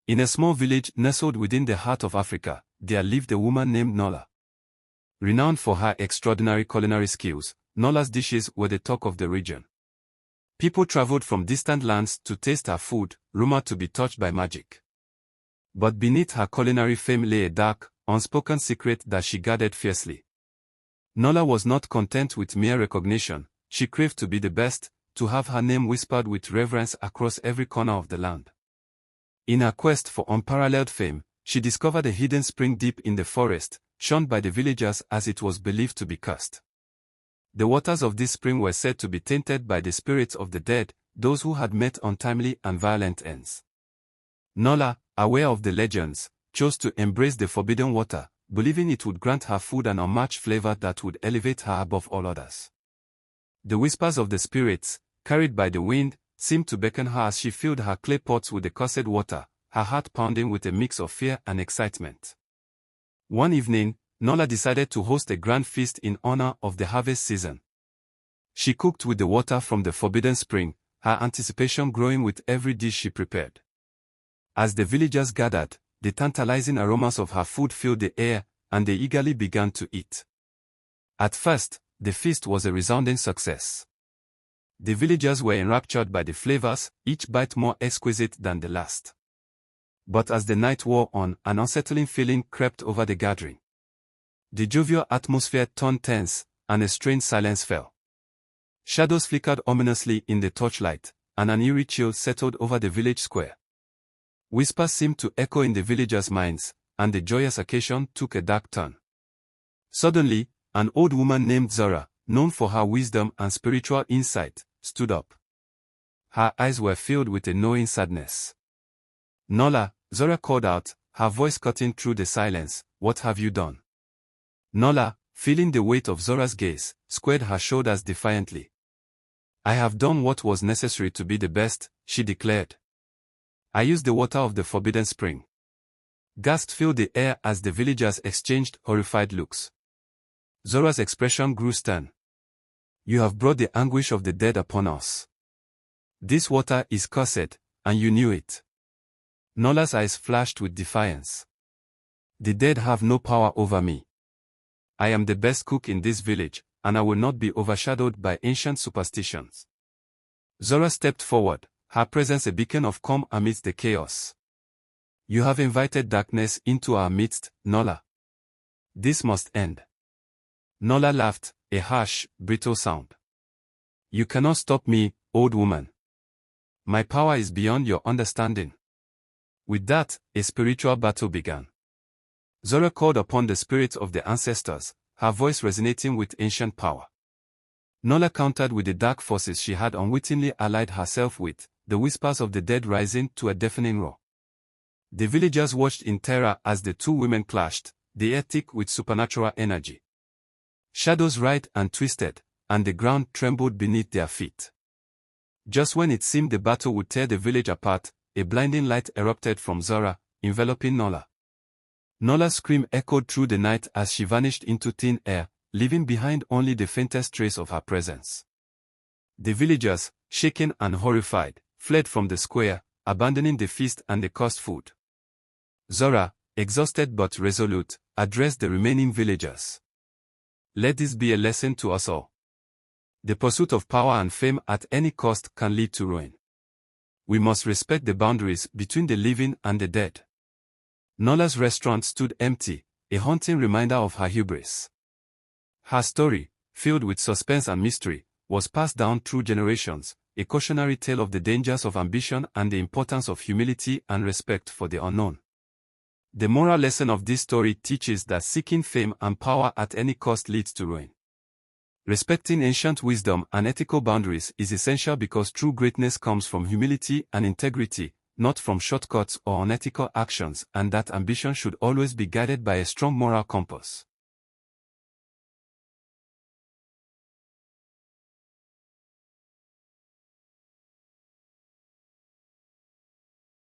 In a small village nestled within the heart of Africa, there lived a woman named Nola. Renowned for her extraordinary culinary skills, Nola's dishes were the talk of the region. People traveled from distant lands to taste her food, rumored to be touched by magic. But beneath her culinary fame lay a dark, unspoken secret that she guarded fiercely. Nola was not content with mere recognition. She craved to be the best, to have her name whispered with reverence across every corner of the land. In her quest for unparalleled fame, she discovered a hidden spring deep in the forest, shunned by the villagers as it was believed to be cursed. The waters of this spring were said to be tainted by the spirits of the dead, those who had met untimely and violent ends. Nola, aware of the legends, chose to embrace the forbidden water, believing it would grant her food an unmatched flavor that would elevate her above all others. The whispers of the spirits, carried by the wind, seemed to beckon her as she filled her clay pots with the cursed water, her heart pounding with a mix of fear and excitement. One evening, Nola decided to host a grand feast in honor of the harvest season. She cooked with the water from the forbidden spring, her anticipation growing with every dish she prepared. As the villagers gathered, the tantalizing aromas of her food filled the air, and they eagerly began to eat. At first, the feast was a resounding success. The villagers were enraptured by the flavors, each bite more exquisite than the last. But as the night wore on, an unsettling feeling crept over the gathering. The jovial atmosphere turned tense, and a strange silence fell. Shadows flickered ominously in the torchlight, and an eerie chill settled over the village square. Whispers seemed to echo in the villagers' minds, and the joyous occasion took a dark turn. Suddenly, an old woman named Zora, known for her wisdom and spiritual insight, stood up. Her eyes were filled with a knowing sadness. "Nola," Zora called out, her voice cutting through the silence, "what have you done?" Nola, feeling the weight of Zora's gaze, squared her shoulders defiantly. "I have done what was necessary to be the best," she declared. "I used the water of the forbidden spring." Gasps filled the air as the villagers exchanged horrified looks. Zora's expression grew stern. "You have brought the anguish of the dead upon us. This water is cursed, and you knew it." Nola's eyes flashed with defiance. "The dead have no power over me. I am the best cook in this village, and I will not be overshadowed by ancient superstitions." Zora stepped forward, her presence a beacon of calm amidst the chaos. "You have invited darkness into our midst, Nola. This must end." Nola laughed, a harsh, brittle sound. "You cannot stop me, old woman. My power is beyond your understanding." With that, a spiritual battle began. Zora called upon the spirits of the ancestors, her voice resonating with ancient power. Nola countered with the dark forces she had unwittingly allied herself with, the whispers of the dead rising to a deafening roar. The villagers watched in terror as the two women clashed, the air thick with supernatural energy. Shadows writhed and twisted, and the ground trembled beneath their feet. Just when it seemed the battle would tear the village apart, a blinding light erupted from Zora, enveloping Nola. Nola's scream echoed through the night as she vanished into thin air, leaving behind only the faintest trace of her presence. The villagers, shaken and horrified, fled from the square, abandoning the feast and the cursed food. Zora, exhausted but resolute, addressed the remaining villagers. "Let this be a lesson to us all. The pursuit of power and fame at any cost can lead to ruin. We must respect the boundaries between the living and the dead." Nola's restaurant stood empty, a haunting reminder of her hubris. Her story, filled with suspense and mystery, was passed down through generations, a cautionary tale of the dangers of ambition and the importance of humility and respect for the unknown. The moral lesson of this story teaches that seeking fame and power at any cost leads to ruin. Respecting ancient wisdom and ethical boundaries is essential because true greatness comes from humility and integrity, not from shortcuts or unethical actions, and that ambition should always be guided by a strong moral compass.